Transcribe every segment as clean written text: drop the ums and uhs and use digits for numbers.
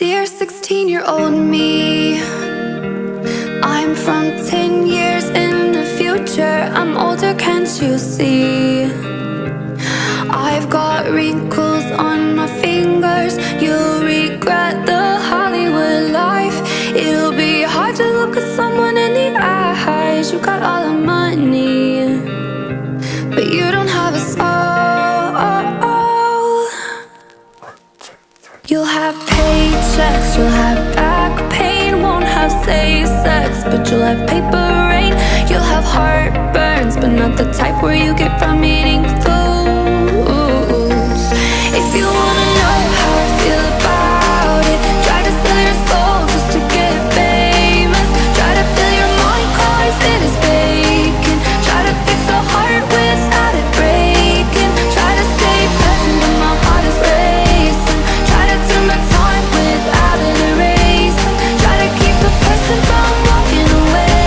Dear 16-year-old me, I'm from 10 years in the future. I'm older, can't you see? I've got wrinkles on my fingers. You'll regret the Hollywood life. It'll be hard to look at someone in the eyes. You got all the money, but you don't have a soul. You'll have paychecks, you'll have back pain. Won't have safe sex, but you'll have paper rain. You'll have heartburns, but not the type where you get from eating foods. If you wanna know how I feel about it, try to sell your soul just to get famous. Try to fill your mind cause it is vacant. Try to fix a heart without it breaking. Try to stay present when my heart is racing. Try to turn back time without it erasing. Try to keep the person from walking away.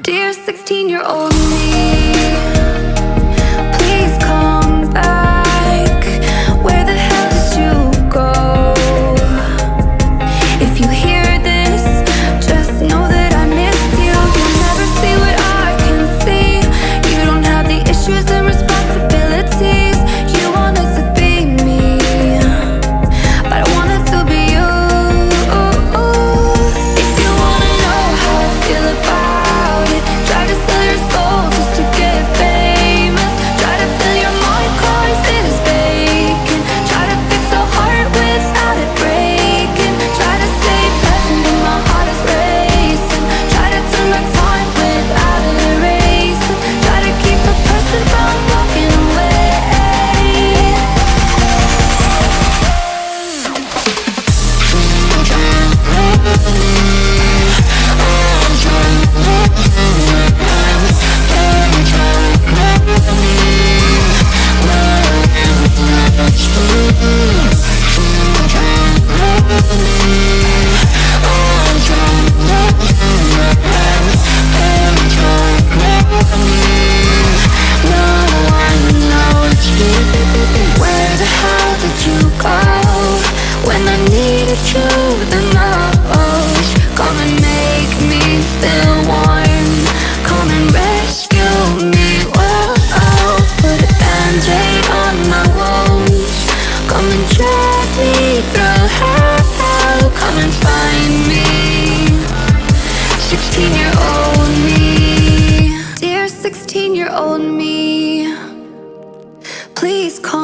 Dear 16-year-old me, please come back. Where the hell did you go? If you hear this, just know that I miss you. You'll never see what I can see. You don't have the issues and responsibilities. You wanted to be me, but I wanted to be you. If you wanna know how I feel about it, try to sell your soul just to get famous. Try to fill your mind cause it is vacant. Try to fix a heart without it breaking. Try to stay present when my heart is racing. Try to turn back time without it erasing. Try to keep a person from walking away. Where the hell did you go when I needed you the most? Come and make me feel warm. Come and rescue me. Whoa, put a band-aid on my wounds. Come and drag me through hell. Come and find me, 16-year-old me. Dear 16-year-old me, please call